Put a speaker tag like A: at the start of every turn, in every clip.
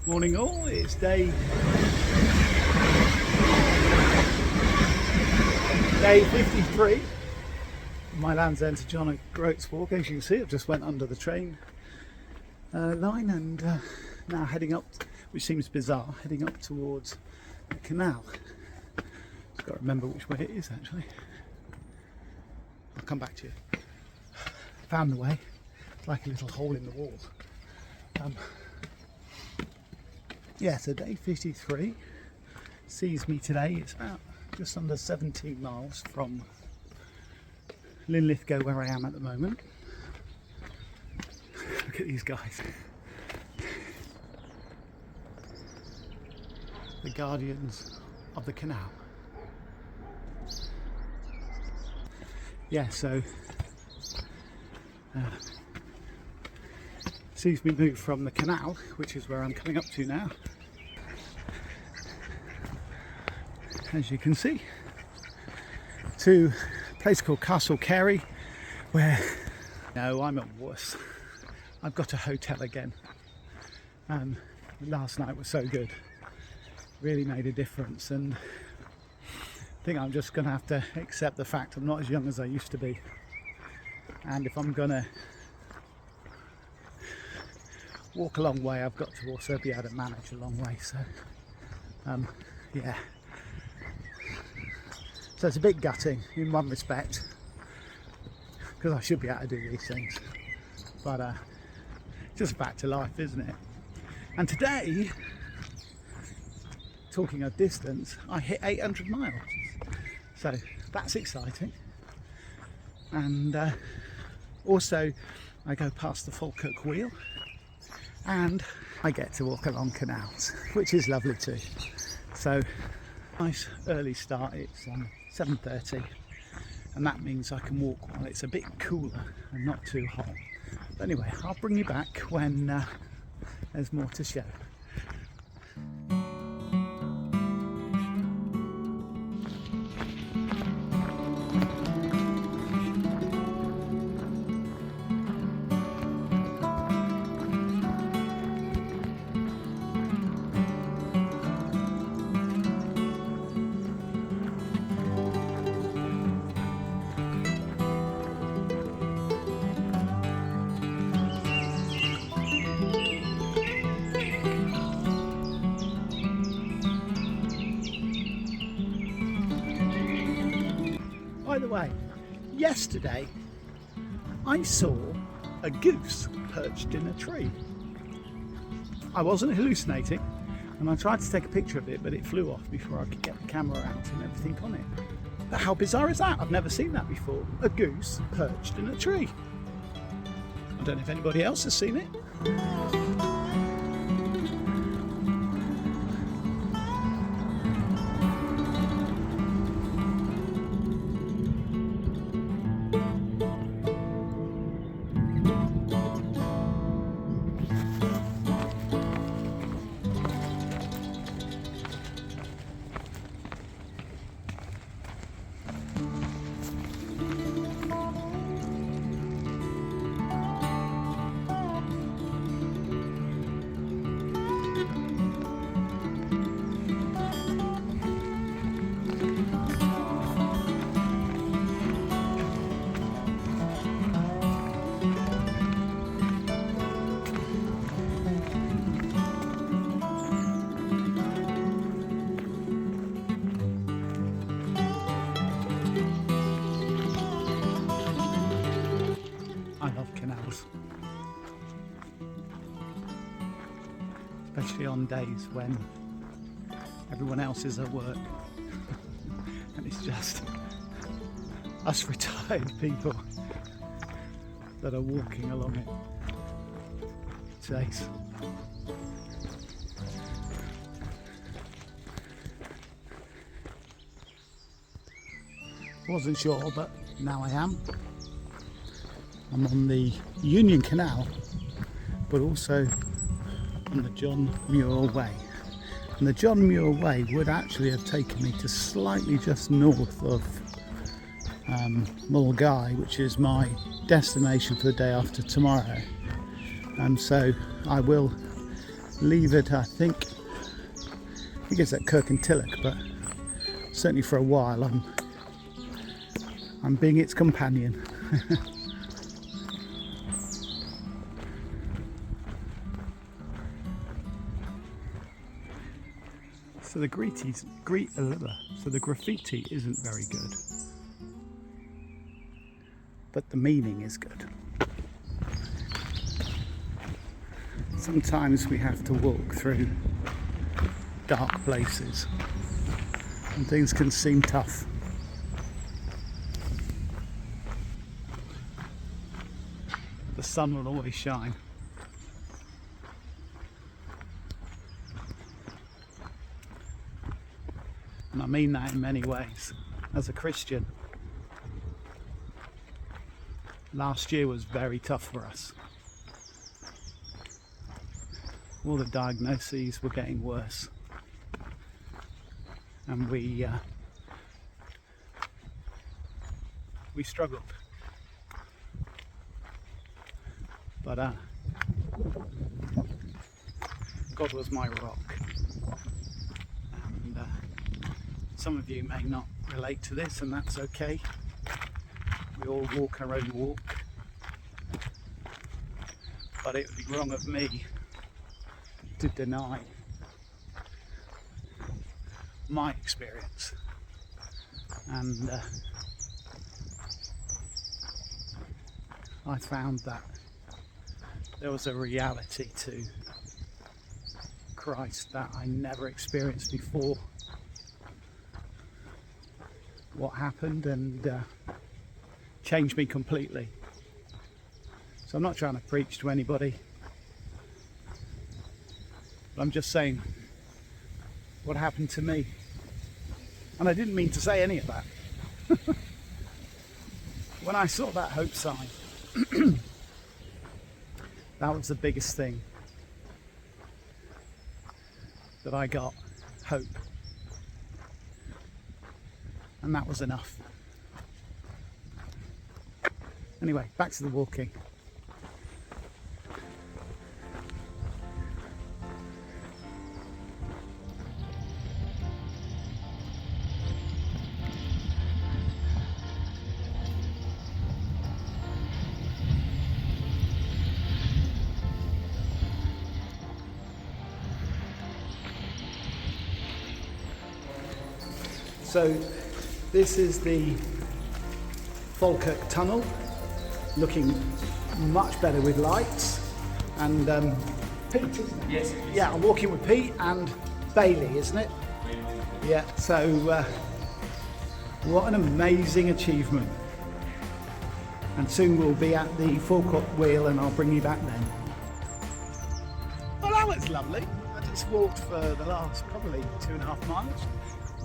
A: Morning all, it's day 53 of my Land's End to John O'Groats walk. As you can see, I've just went under the train line and now heading up, which seems bizarre, heading up towards the canal. Just got to remember which way it is actually. I'll come back to you. Found the way. It's like a little hole in the wall. Yeah, so day 53 sees me today. It's about just under 17 miles from Linlithgow, where I am at the moment. Look at these guys. The guardians of the canal. Yeah, so sees me move from the canal, which is where I'm coming up to now, as you can see, to a place called Castlecary, where, no, I'm at worse. I've got a hotel again. Last night was so good, really made a difference, and I think I'm just going to have to accept the fact I'm not as young as I used to be, and if I'm going to walk a long way, I've got to also be able to manage a long way. So yeah, so it's a bit gutting in one respect, because I should be able to do these things, but just back to life, isn't it? And today, talking of distance, I hit 800 miles, so that's exciting. And also I go past the Falkirk wheel and I get to walk along canals, which is lovely too. So nice early start. It's 7:30, and that means I can walk while it's a bit cooler and not too hot. But anyway, I'll bring you back when there's more to show. By the way, yesterday I saw a goose perched in a tree. I wasn't hallucinating, and I tried to take a picture of it, but it flew off before I could get the camera out and everything on it. But how bizarre is that? I've never seen that before. A goose perched in a tree. I don't know if anybody else has seen it. Especially on days when everyone else is at work and it's just us retired people that are walking along it. It's ace. Wasn't sure, but now I am. I'm on the Union Canal, but also on the John Muir Way. And the John Muir Way would actually have taken me to slightly just north of Mulgai, which is my destination for the day after tomorrow. And so I will leave it, I think it's at Kirkintilloch, but certainly for a while I'm being its companion. So the graffiti isn't very good, but the meaning is good. Sometimes we have to walk through dark places and things can seem tough. The sun will always shine. And I mean that in many ways. As a Christian, last year was very tough for us. All the diagnoses were getting worse, and we struggled. But God was my rock. And some of you may not relate to this, and that's okay. We all walk our own walk. But it would be wrong of me to deny my experience. And I found that there was a reality to Christ that I never experienced before. What happened and changed me completely. So I'm not trying to preach to anybody, but I'm just saying what happened to me. And I didn't mean to say any of that. When I saw that hope sign, that was the biggest thing that I got, hope. And that was enough. Anyway, back to the walking. So this is the Falkirk tunnel, looking much better with lights. And Pete, isn't it?
B: Yes.
A: Yeah, I'm walking with Pete and Bailey, isn't it? Yeah, so what an amazing achievement. And soon we'll be at the Falkirk wheel and I'll bring you back then. Well, that was lovely. I just walked for the last probably 2.5 miles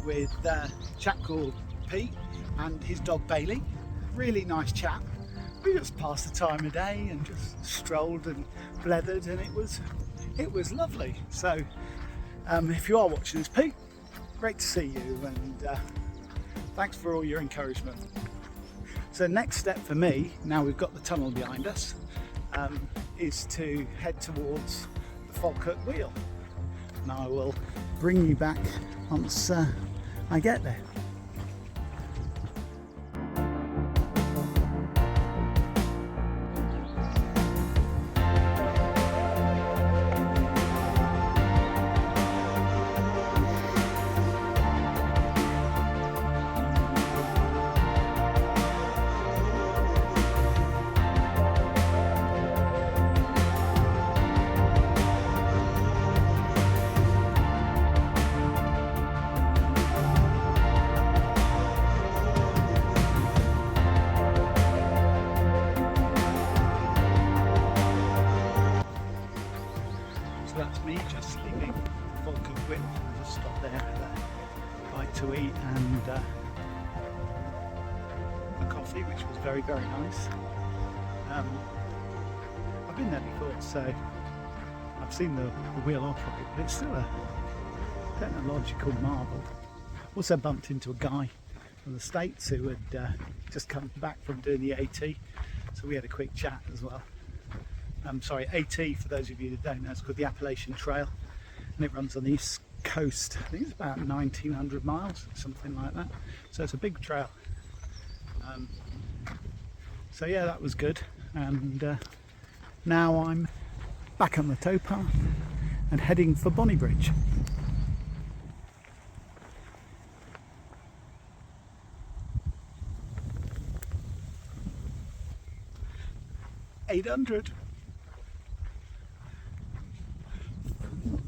A: with a chap called Pete and his dog Bailey. Really nice chap. We just passed the time of day and just strolled and blethered, and it was lovely. So if you are watching this, Pete, great to see you, and thanks for all your encouragement. So next step for me, now we've got the tunnel behind us, is to head towards the Falkirk wheel. And I will bring you back once I get there. That's me just leaving Falkirk wheel. I just stopped there, had a bite to eat and a coffee, which was very, very nice. I've been there before, so I've seen the wheel operate, but it's still a technological marvel. Also bumped into a guy from the States who had just come back from doing the AT, so we had a quick chat as well. sorry, AT for those of you that don't know, it's called the Appalachian Trail, and it runs on the east coast. I think it's about 1900 miles, something like that, so it's a big trail. So yeah, that was good, and now I'm back on the towpath and heading for Bonnybridge. $800,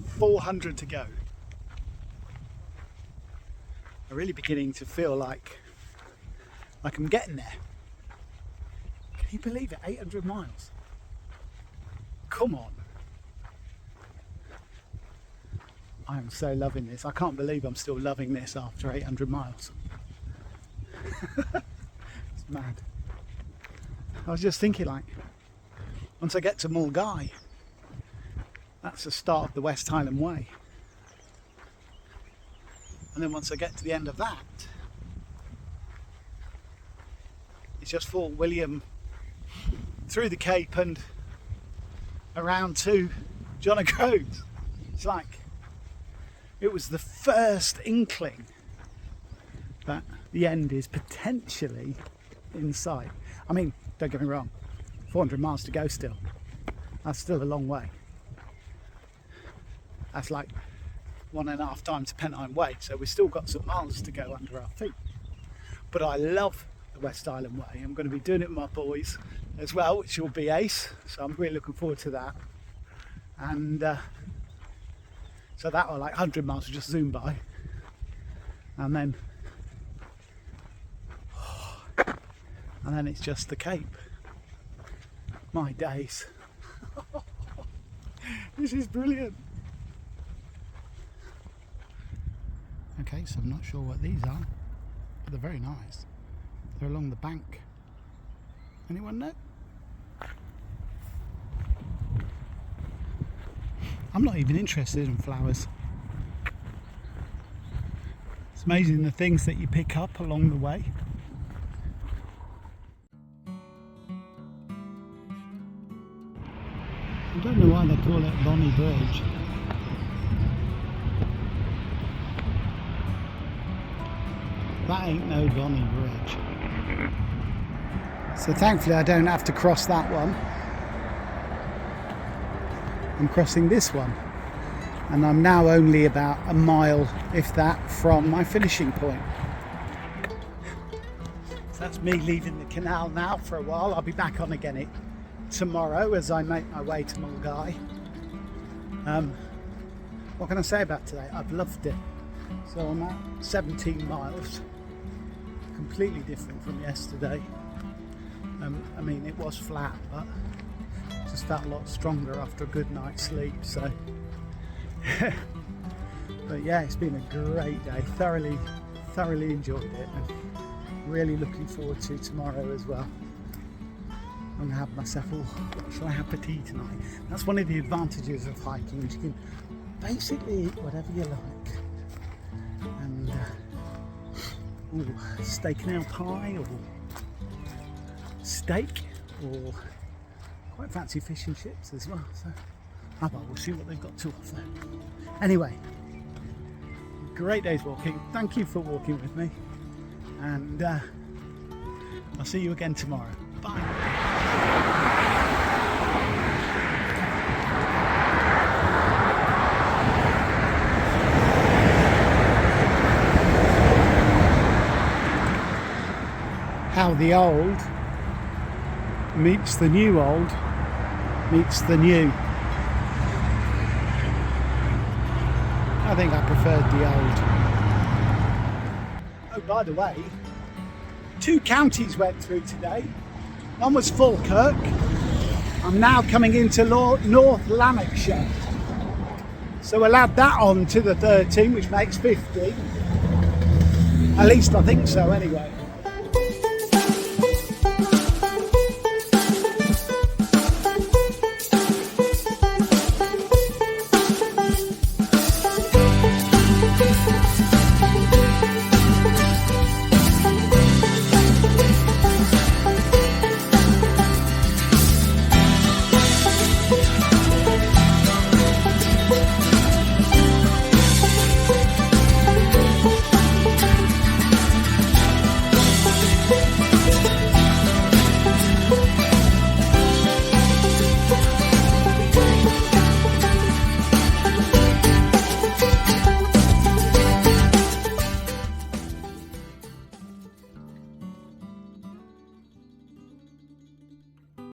A: 400 to go. I'm really beginning to feel like I'm getting there. Can you believe it? 800 miles. Come on. I am so loving this. I can't believe I'm still loving this after 800 miles. It's mad. I was just thinking, like, once I get to Mulgai, that's the start of the West Highland Way. And then once I get to the end of that, it's just Fort William through the Cape and around to John O'Groats. It's like, it was the first inkling that the end is potentially in sight. I mean, don't get me wrong, 400 miles to go still. That's still a long way. That's like 1.5 times Pennine Way, so we've still got some miles to go under our feet. But I love the West Island Way. I'm going to be doing it with my boys as well, which will be ace, so I'm really looking forward to that. And so that, or like 100 miles will just zoom by, and then it's just the Cape. My days. This is brilliant. Okay, so I'm not sure what these are, but they're very nice. They're along the bank. Anyone know? I'm not even interested in flowers. It's amazing the things that you pick up along the way. I don't know why they call it Bonnie Bridge. That ain't no Bonnie Bridge. So thankfully I don't have to cross that one. I'm crossing this one, and I'm now only about a mile, if that, from my finishing point. So that's me leaving the canal now for a while. I'll be back on again tomorrow as I make my way to Mulgai. What can I say about today? I've loved it. So I'm at 17 miles, completely different from yesterday. I mean, it was flat, but just felt a lot stronger after a good night's sleep. So but yeah, it's been a great day. Thoroughly enjoyed it, and really looking forward to tomorrow as well. I'm going to have myself what shall I have for tea tonight? That's one of the advantages of hiking, is you can basically eat whatever you like. And steak and ale pie, or steak, or quite fancy fish and chips as well. So we'll see what they've got to offer. Anyway, great day's walking. Thank you for walking with me, and I'll see you again tomorrow. Bye. How the old meets the new old meets the new. I think I preferred the old. Oh, by the way, 2 counties went through today. One was Falkirk. I'm now coming into North Lanarkshire. So we'll add that on to the 13, which makes 50. At least I think so anyway.